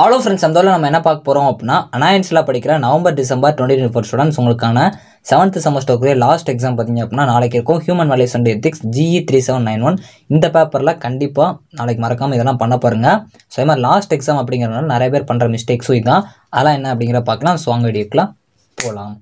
Hello friends, அந்த நம்ம என்ன பார்க்க போகிறோம் அப்படின்னா, அனாயன்ஸில் படிக்கிற நவம்பர் டிசம்பர் 2024 ஸ்டூடெண்ட்ஸ் உங்களுக்கான 7th செமஸ்டருக்குரிய லாஸ்ட் எக்ஸாம் பார்த்தீங்க அப்படின்னா நாளைக்கு இருக்கும். Human values and ethics GE 3791 இந்த பேப்பரில் கண்டிப்பாக நாளைக்கு மறக்காமல் இதெல்லாம் பண்ண பாருங்க. ஸோ இது மாதிரி லாஸ்ட் எக்ஸாம் அப்படிங்கிறதுனால நிறைய பேர் பண்ணுற மிஸ்டேக்ஸும் இதுதான். அதெல்லாம் என்ன அப்படிங்கிற பார்க்கலாம். ஸோ அங்கே வீடியோக்கெலாம் போகலாம்.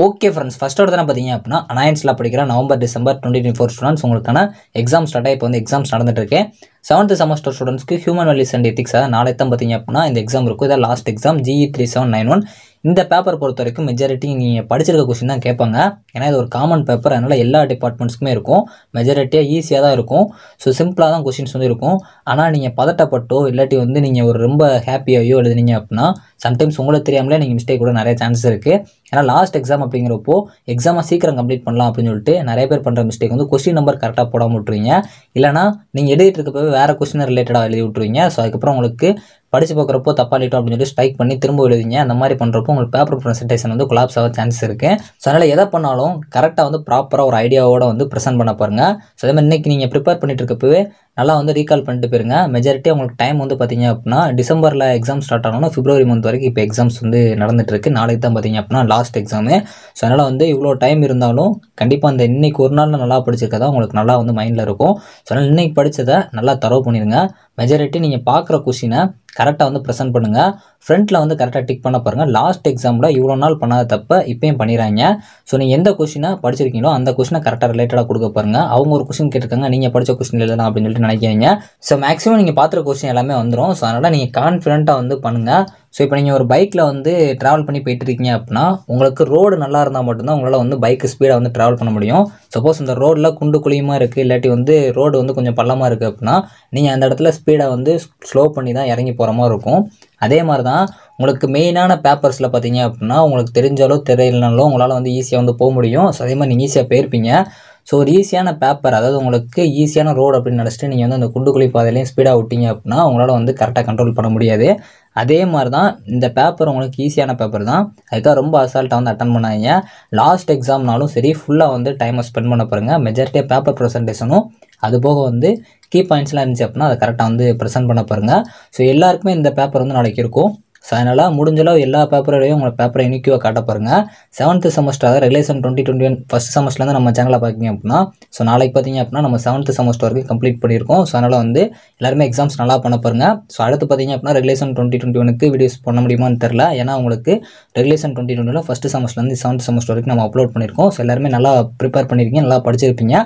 ஓகே ஃப்ரெண்ட்ஸ், ஃபஸ்ட் ஒரு பார்த்தீங்க அப்படின்னா அனாயன்ஸில் படிக்கிற நவம்பர் டிசம்பர் 2024 ஸ்டூடெண்ட்ஸ் உங்களுக்கான எக்ஸாம் ஸ்டார்ட்டாக இப்போ வந்து எக்ஸாம்ஸ் நடந்துட்டு இருக்கு. 7th செமஸ்டர் ஸ்டூடெண்ட்ஸ்க்கு ஹியூமன் வேல்யூஸ் அண்ட் எத்திக்ஸ் நாளை தான் பார்த்தீங்க அப்படின்னா இந்த எக்ஸாம் இருக்கும். இதான் லாஸ்ட் எக்ஸாம் GE 3791. இந்த பேப்பர் பொறுத்த வரைக்கும் மெஜாரிட்டி நீங்கள் படிச்சிருக்க கொஸ்டின் தான் கேட்பாங்க. ஏன்னா இது ஒரு காமன் பேப்பர், அதனால் எல்லா டிபார்ட்மெண்ட்ஸ்க்குமே இருக்கும். மெஜாரிட்டியாக ஈஸியாக தான் இருக்கும். ஸோ சிம்பிளாக தான் கொஸ்டின்ஸ் வந்து இருக்கும். ஆனால் நீங்கள் பதட்டப்பட்டோ இல்லாட்டி வந்து நீங்கள் ஒரு ரொம்ப ஹாப்பியாகவோ எழுதுனீங்க அப்படின்னா சம்டைம்ஸ் உங்களுக்கு தெரியாமலே நீங்கள் மிஸ்டேக் கூட நிறைய சான்சஸ் இருக்குது. ஏன்னா லாஸ்ட் எக்ஸாம் அப்படிங்கிறப்போ எக்ஸாமை சீக்கிரம் கம்ப்ளீட் பண்ணலாம் அப்படின்னு சொல்லிட்டு நிறைய பேர் பண்ணுற மிஸ்டேக் வந்து கொஸ்டின் நம்பர் கரெக்டாக போடாமல் விட்டுருவீங்க. இல்லைனா நீங்கள் எழுதிட்டு இருக்கப்போ வேறு கொஸ்டின் ரிலேட்டடாக எழுதி விட்டுருவீங்க. ஸோ அதுக்கப்புறம் உங்களுக்கு படித்து பார்க்குறப்போ தப்பாக எழுதிட்டோம் அப்படின்னு சொல்லி ஸ்ட்ரைக் பண்ணி திரும்ப எழுதிங்க. அந்த மாதிரி பண்ணுறப்போ உங்களுக்கு பேப்பர் ப்ரெசன்டேஷன் வந்து கொலாப்ஸ் ஆக சான்சஸ் இருக்குது. ஸோ அதனால் எதை பண்ணாலும் கரெக்டாக வந்து ப்ராப்பராக ஒரு ஐடியாவோட வந்து ப்ரெசென்ட் பண்ண பாருங்கள். ஸோ அதே மாதிரி இன்றைக்கி நீங்கள் ப்ரிப்பேர் பண்ணிட்டு இருக்கப்பவே நல்லா வந்து ரீகால் பண்ணிட்டு போயிருங்க. மெஜாரிட்டி உங்களுக்கு டைம் வந்து பார்த்தீங்க அப்படின்னா டிசம்பரில் எக்ஸாம் ஸ்டார்ட் ஆகணும். பிப்ரவரி மந்த் வரைக்கும் இப்போ எக்ஸாம்ஸ் வந்து நடந்துட்டு இருக்கு. நாளைக்கு தான் பார்த்தீங்க அப்படின்னா லாஸ்ட் எக்ஸாமு. ஸோ அதனால் வந்து இவ்வளோ டைம் இருந்தாலும் கண்டிப்பாக அந்த இன்னைக்கு ஒரு நாள் நல்லா படிச்சிருக்கதா உங்களுக்கு நல்லா வந்து மைண்டில் இருக்கும். ஸோ அதனால் இன்னைக்கு படித்ததை நல்லா தரவு பண்ணிடுங்க. மெஜாரிட்டி நீங்கள் பார்க்குற கொஸ்டினை கரெக்டாக வந்து ப்ரெசென்ட் பண்ணுங்கள். ஃப்ரண்ட்டில் வந்து கரெக்டாக டிக் பண்ண பாருங்கள். லாஸ்ட் எக்ஸாமில் இவ்வளோ நாள் பண்ணாத தப்ப இப்போயும் பண்ணிடுறாங்க. ஸோ நீங்கள் எந்த கொஸ்டினை படிச்சிருக்கீங்களோ அந்த கொஸ்டினை கரெக்டாக ரிலேட்டடாக கொடுக்க பாருங்கள். அவங்க ஒரு கொஸ்டின் கேட்டிருக்காங்க, நீங்கள் படித்த கொஸ்டின் எழுதலாம் அப்படின்னு சொல்லிட்டு நினைக்கிறீங்க. ஸோ மேக்ஸிமம் நீங்கள் பார்த்துற கொஸ்டின் எல்லாமே வந்துடும். ஸோ அதனால் நீங்கள் கான்ஃபிடென்ட்டாக வந்து பண்ணுங்கள். ஸோ இப்போ நீங்கள் ஒரு பைக்கில் வந்து ட்ராவல் பண்ணி போயிட்டு இருக்கீங்க அப்படின்னா உங்களுக்கு ரோடு நல்லா இருந்தால் மட்டும்தான் உங்களால் வந்து பைக்கு ஸ்பீடாக வந்து ட்ராவல் பண்ண முடியும். சப்போஸ் இந்த ரோடில் குண்டு குழியுமா இருக்குது, இல்லாட்டி வந்து ரோடு வந்து கொஞ்சம் பள்ளமாக இருக்குது அப்படின்னா நீங்கள் அந்த இடத்துல ஸ்பீடை வந்து ஸ்லோ பண்ணி தான் இறங்கி போகிற மாதிரி இருக்கும். அதே மாதிரி தான் உங்களுக்கு மெயினான பேப்பர்ஸில் பார்த்தீங்க அப்படின்னா உங்களுக்கு தெரிஞ்சாலோ தெரியலனாலும் உங்களால் வந்து ஈஸியாக வந்து போக முடியும். ஸோ அதே மாதிரி நீங்கள் ஈஸியாக போயிருப்பீங்க. ஸோ ஒரு ஈஸியான பேப்பர், அதாவது உங்களுக்கு ஈஸியான ரோடு அப்படின்னு நினச்சிட்டு நீங்கள் வந்து அந்த குண்டுக்குழி பாதையிலையும் ஸ்பீடாக விட்டீங்க அப்படின்னா உங்களால் வந்து கரெக்டாக கண்ட்ரோல் பண்ண முடியாது. அதே மாதிரி தான் இந்த பேப்பர் உங்களுக்கு ஈஸியான பேப்பர் தான். அதுக்காக ரொம்ப அசால்ட்டாக வந்து அட்டன் பண்ணாதீங்க. லாஸ்ட் எக்ஸாம்னாலும் சரி ஃபுல்லாக வந்து டைமை ஸ்பெண்ட் பண்ண பாருங்கள். மெஜாரிட்டியாக பேப்பர் ப்ரெசன்டேஷனும் அது போக வந்து கீ பாயிண்ட்ஸ்லாம் இருந்துச்சு அப்படின்னா அதை கரெக்டாக வந்து ப்ரெசென்ட் பண்ண பாருங்கள். ஸோ எல்லாருக்குமே இந்த பேப்பர் வந்து நாளைக்கு இருக்கும். ஸோ அதனால் முடிஞ்சளவு எல்லா பேப்பரோடையும் உங்களை பேப்பரை யூனிக்யூவாக காட்ட பாருங்கள். 7th செமஸ்டர் அதாவது ரெகுலேஷன் 2021 ஃபஸ்ட் செமஸ்டர்லேருந்து நம்ம சேனலில் பார்த்திங்க அப்படின்னா ஸோ நாளைக்கு பார்த்திங்க அப்படின்னா நம்ம 7th செமஸ்டர் வரைக்கும் கம்ப்ளீட் பண்ணியிருக்கோம். ஸோ அதனால் வந்து எல்லாருமே எக்ஸாம்ஸ் நல்லா பண்ண பாருங்கள். ஸோ அடுத்து பார்த்திங்க அப்படின்னா ரெகுலேஷன் 2021க்கு வீடியோஸ் பண்ண முடியுமான்னு தெரில. ஏன்னா உங்களுக்கு ரெகுலேஷன் 2021 ஃபஸ்ட்டு செமஸ்டர்லேருந்து 7th செமஸ்டர் வரைக்கும் நம்ம அப்லோட் பண்ணியிருக்கோம். ஸோ எல்லாருமே நல்லா ப்ரிப்பேர் பண்ணியிருக்கீங்க, நல்லா படிச்சிருப்பீங்க.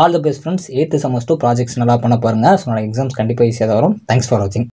All the best friends. 8th semester projects நல்லா பண்ண பாருங்கள். ஸோ நாளைக்கு எக்ஸாம்ஸ் கண்டிப்பாக ஈஸியாக வரும். தேங்க்ஸ் ஃபார் வாட்சிங்.